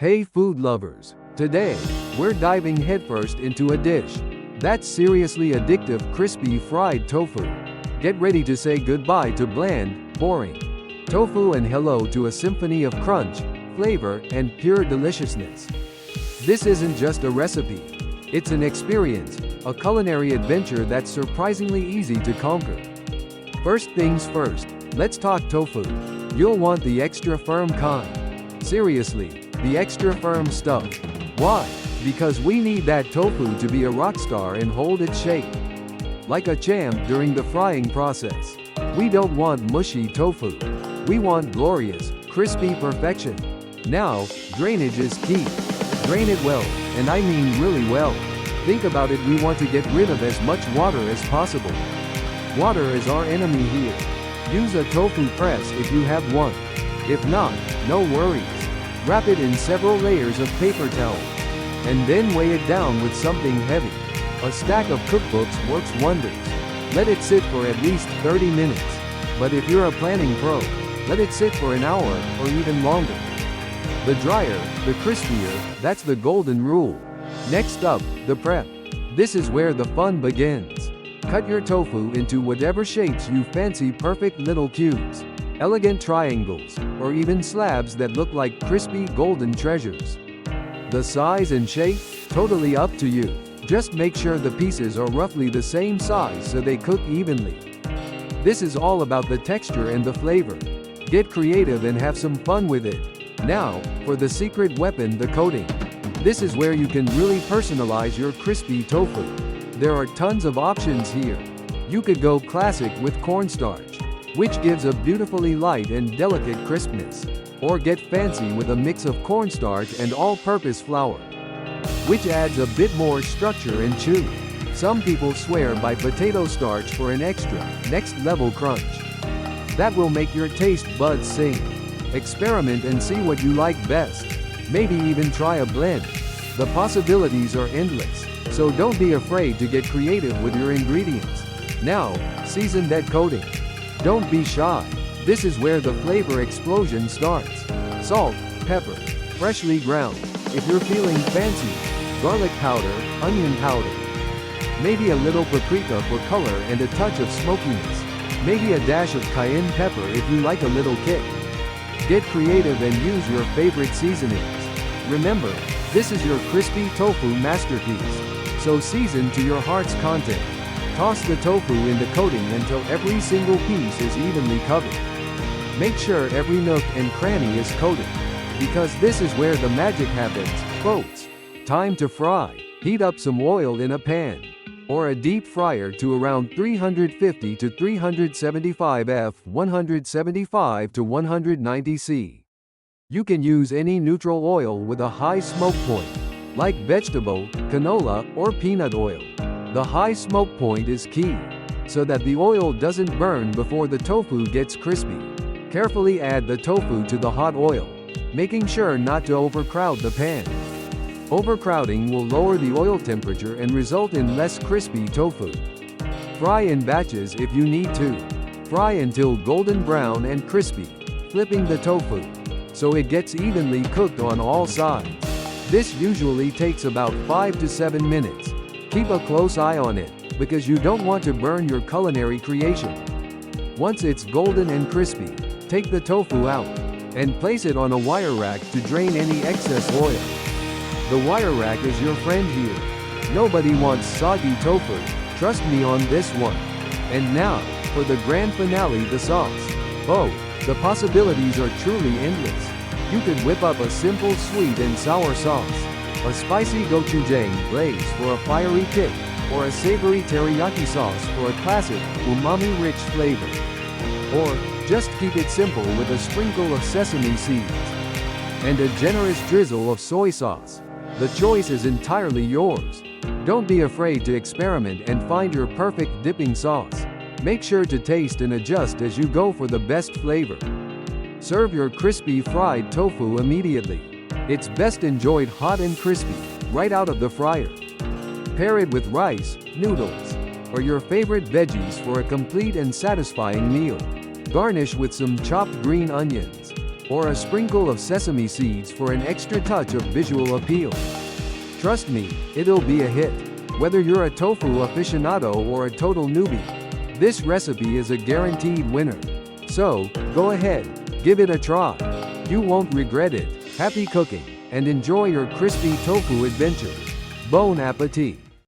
Hey food lovers! Today, we're diving headfirst into a dish that's seriously addictive: crispy fried tofu. Get ready to say goodbye to bland, boring tofu and hello to a symphony of crunch, flavor, and pure deliciousness. This isn't just a recipe. It's an experience, a culinary adventure that's surprisingly easy to conquer. First things first, let's talk tofu. You'll want the extra firm kind. Seriously, the extra firm stuff. Why? Because we need that tofu to be a rock star and hold its shape like a champ during the frying process. We don't want mushy tofu. We want glorious, crispy perfection. Now, drainage is key. Drain it well, and I mean really well. Think about it, we want to get rid of as much water as possible. Water is our enemy here. Use a tofu press if you have one. If not, no worries. Wrap it in several layers of paper towel. And then weigh it down with something heavy. A stack of cookbooks works wonders. Let it sit for at least 30 minutes. But if you're a planning pro, let it sit for an hour or even longer. The drier, the crispier, that's the golden rule. Next up, the prep. This is where the fun begins. Cut your tofu into whatever shapes you fancy: perfect little cubes, elegant triangles, or even slabs that look like crispy golden treasures. The size and shape? Totally up to you. Just make sure the pieces are roughly the same size so they cook evenly. This is all about the texture and the flavor. Get creative and have some fun with it. Now, for the secret weapon, the coating. This is where you can really personalize your crispy tofu. There are tons of options here. You could go classic with cornstarch, which gives a beautifully light and delicate crispness. Or get fancy with a mix of cornstarch and all-purpose flour, which adds a bit more structure and chew. Some people swear by potato starch for an extra, next-level crunch that will make your taste buds sing. Experiment and see what you like best. Maybe even try a blend. The possibilities are endless, so don't be afraid to get creative with your ingredients. Now, season that coating. Don't be shy. This is where the flavor explosion starts. Salt, pepper, freshly ground. If you're feeling fancy, garlic powder, onion powder. Maybe a little paprika for color and a touch of smokiness. Maybe a dash of cayenne pepper if you like a little kick. Get creative and use your favorite seasonings. Remember, this is your crispy tofu masterpiece. So season to your heart's content. Toss the tofu in the coating until every single piece is evenly covered. Make sure every nook and cranny is coated, because this is where the magic happens, folks. Time to fry. Heat up some oil in a pan or a deep fryer to around 350 to 375 F, 175 to 190 C. You can use any neutral oil with a high smoke point, like vegetable, canola, or peanut oil. The high smoke point is key, so that the oil doesn't burn before the tofu gets crispy. Carefully add the tofu to the hot oil, making sure not to overcrowd the pan. Overcrowding will lower the oil temperature and result in less crispy tofu. Fry in batches if you need to. Fry until golden brown and crispy, flipping the tofu so it gets evenly cooked on all sides. This usually takes about 5 to 7 minutes. Keep a close eye on it, because you don't want to burn your culinary creation. Once it's golden and crispy, take the tofu out and place it on a wire rack to drain any excess oil. The wire rack is your friend here. Nobody wants soggy tofu. Trust me on this one. And now, for the grand finale, the sauce. Oh, the possibilities are truly endless. You could whip up a simple sweet and sour sauce, a spicy gochujang glaze for a fiery kick, or a savory teriyaki sauce for a classic, umami-rich flavor. Or, just keep it simple with a sprinkle of sesame seeds and a generous drizzle of soy sauce. The choice is entirely yours. Don't be afraid to experiment and find your perfect dipping sauce. Make sure to taste and adjust as you go for the best flavor. Serve your crispy fried tofu immediately. It's best enjoyed hot and crispy, right out of the fryer. Pair it with rice, noodles, or your favorite veggies for a complete and satisfying meal. Garnish with some chopped green onions. or a sprinkle of sesame seeds for an extra touch of visual appeal. Trust me, it'll be a hit. Whether you're a tofu aficionado or a total newbie, this recipe is a guaranteed winner. So, go ahead, give it a try. You won't regret it. Happy cooking, and enjoy your crispy tofu adventure. Bon appetit!